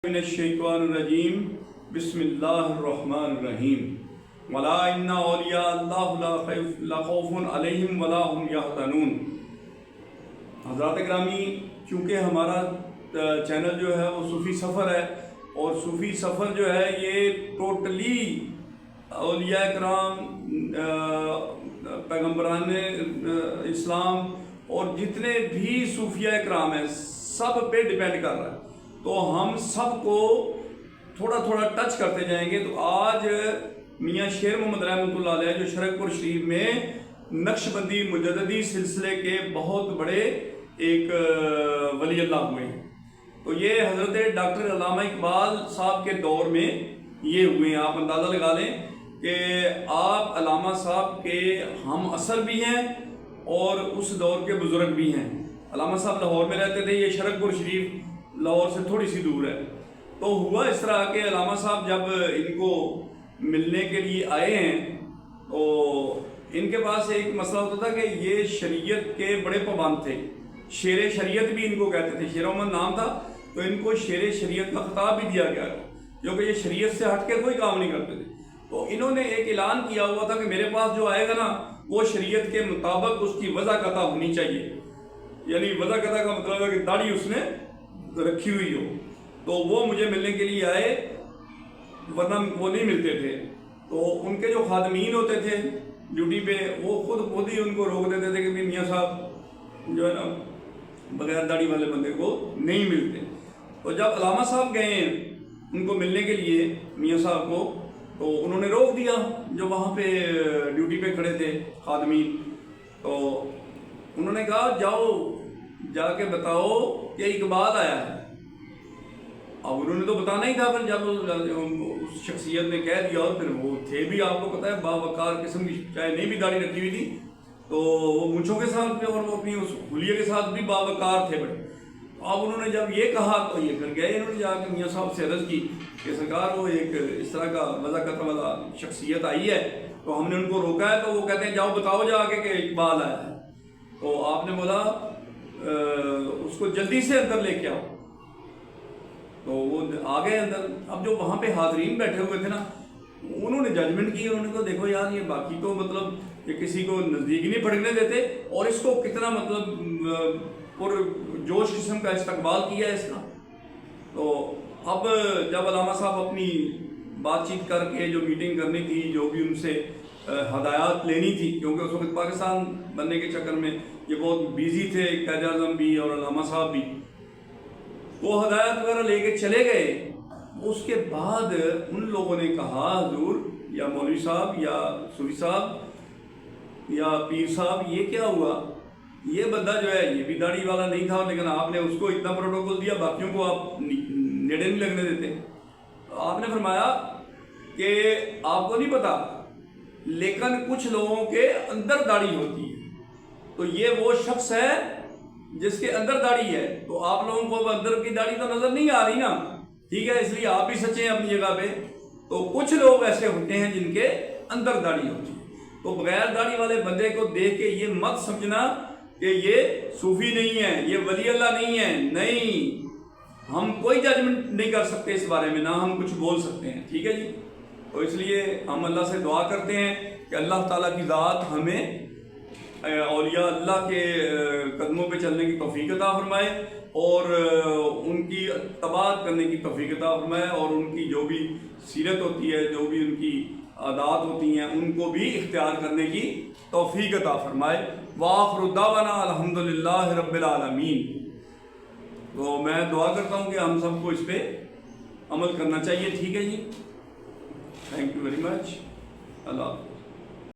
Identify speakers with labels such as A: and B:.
A: من الشیطان الرجیم بسم اللہ الرحمن الرحیم ولا ان اولیاء اللہ لا خوف علیہم ولا هم یحزنون۔ حضرات گرامی، چونکہ ہمارا چینل جو ہے وہ صوفی سفر ہے، اور صوفی سفر جو ہے یہ ٹوٹلی اولیاء کرام، پیغمبران اسلام اور جتنے بھی صوفیاء کرام ہیں سب پہ ڈیپینڈ کر رہا ہے، تو ہم سب کو تھوڑا تھوڑا ٹچ کرتے جائیں گے۔ تو آج میاں شیر محمد رحمۃ اللہ علیہ جو شرک پور شریف میں نقش بندی مجددی سلسلے کے بہت بڑے ایک ولی اللہ ہوئے ہیں، تو یہ حضرت ڈاکٹر علامہ اقبال صاحب کے دور میں یہ ہوئے ہیں۔ آپ اندازہ لگا لیں کہ آپ علامہ صاحب کے ہم عصر بھی ہیں اور اس دور کے بزرگ بھی ہیں۔ علامہ صاحب لاہور میں رہتے تھے، یہ شرک پور شریف لاہور سے تھوڑی سی دور ہے۔ تو ہوا اس طرح کہ علامہ صاحب جب ان کو ملنے کے لیے آئے ہیں تو ان کے پاس ایک مسئلہ ہوتا تھا کہ یہ شریعت کے بڑے پابند تھے، شیر شریعت بھی ان کو کہتے تھے، شیر محمد نام تھا، تو ان کو شیر شریعت کا خطاب بھی دیا گیا کیونکہ یہ شریعت سے ہٹ کے کوئی کام نہیں کرتے تھے۔ تو انہوں نے ایک اعلان کیا ہوا تھا کہ میرے پاس جو آئے گا نا وہ شریعت کے مطابق اس کی وضع قطع ہونی چاہیے، یعنی وضع قطع کا مطلب ہے کہ داڑھی اس نے رکھی ہوئی ہو۔ تو وہ مجھے ملنے کے لیے آئے، ورنہ وہ نہیں ملتے تھے۔ تو ان کے جو خادمین ہوتے تھے ڈیوٹی پہ، وہ خود ہی ان کو روک دیتے تھے کہ میاں صاحب جو ہے نا بغیر داڑھی والے بندے کو نہیں ملتے۔ تو جب علامہ صاحب گئے ہیں ان کو ملنے کے لیے میاں صاحب کو، تو انہوں نے روک دیا جو وہاں پہ ڈیوٹی پہ کھڑے تھے خادمین۔ تو انہوں نے کہا جاؤ جا کے بتاؤ کہ اقبال آیا ہے۔ اب انہوں نے تو بتانا ہی تھا، پھر جب اس شخصیت نے کہہ دیا، اور پھر وہ تھے بھی آپ کو پتہ ہے باوقار قسم کی، چاہے نہیں بھی داڑھی رکھی ہوئی تھی تو وہ مونچھوں کے ساتھ بھی اور وہ اپنی اس حلیے کے ساتھ بھی باوقار تھے بڑے۔ اب انہوں نے جب یہ کہا تو یہ پھر گئے، انہوں نے جا کے میاں صاحب سے عرض کی کہ سرکار وہ ایک اس طرح کا وضع قطع والا شخصیت آئی ہے، تو ہم نے ان کو روکا ہے، تو وہ کہتے ہیں جاؤ بتاؤ جا کے کہ اقبال آیا ہے۔ تو آپ نے بولا اس کو جلدی سے اندر لے کے آؤ۔ تو وہ آ گئے اندر۔ اب جو وہاں پہ حاضرین بیٹھے ہوئے تھے نا، انہوں نے ججمنٹ کی، انہوں نے کہا دیکھو یار یہ باقی تو مطلب یہ کسی کو نزدیک نہیں پھڑکنے دیتے، اور اس کو کتنا مطلب پر جوش قسم کا استقبال کیا ہے اس کا۔ تو اب جب علامہ صاحب اپنی بات چیت کر کے جو میٹنگ کرنی تھی، جو بھی ان سے ہدایات لینی تھی، کیونکہ اس وقت پاکستان بننے کے چکر میں یہ بہت بیزی تھے، قائد اعظم بھی اور علامہ صاحب بھی، وہ ہدایات وغیرہ لے کے چلے گئے۔ اس کے بعد ان لوگوں نے کہا حضور یا مولوی صاحب یا صوفی صاحب یا پیر صاحب یہ کیا ہوا؟ یہ بندہ جو ہے یہ بھی داڑھی والا نہیں تھا، لیکن آپ نے اس کو اتنا پروٹوکول دیا، باقیوں کو آپ نیڑے نہیں لگنے دیتے۔ آپ نے فرمایا کہ آپ کو نہیں پتا، لیکن کچھ لوگوں کے اندر داڑھی ہوتی ہے، تو یہ وہ شخص ہے جس کے اندر داڑھی ہے، تو آپ لوگوں کو اندر کی داڑھی تو نظر نہیں آ رہی نا، ٹھیک ہے، اس لیے آپ بھی سچے ہیں اپنی جگہ پہ۔ تو کچھ لوگ ایسے ہوتے ہیں جن کے اندر داڑھی ہوتی ہے، تو بغیر داڑھی والے بندے کو دیکھ کے یہ مت سمجھنا کہ یہ صوفی نہیں ہے، یہ ولی اللہ نہیں ہے، نہیں، ہم کوئی ججمنٹ نہیں کر سکتے اس بارے میں، نہ ہم کچھ بول سکتے ہیں، ٹھیک ہے جی۔ تو اس لیے ہم اللہ سے دعا کرتے ہیں کہ اللہ تعالیٰ کی ذات ہمیں اولیاء اللہ کے قدموں پہ چلنے کی توفیق عطا فرمائے، اور ان کی اتباع کرنے کی توفیق عطا فرمائے، اور ان کی جو بھی سیرت ہوتی ہے، جو بھی ان کی عادات ہوتی ہیں، ان کو بھی اختیار کرنے کی توفیق عطا فرمائے۔ وآخر دعوانا الحمدللہ رب العالمین۔ تو میں دعا کرتا ہوں کہ ہم سب کو اس پہ عمل کرنا چاہیے، ٹھیک ہے جی۔ Thank you very much. Allah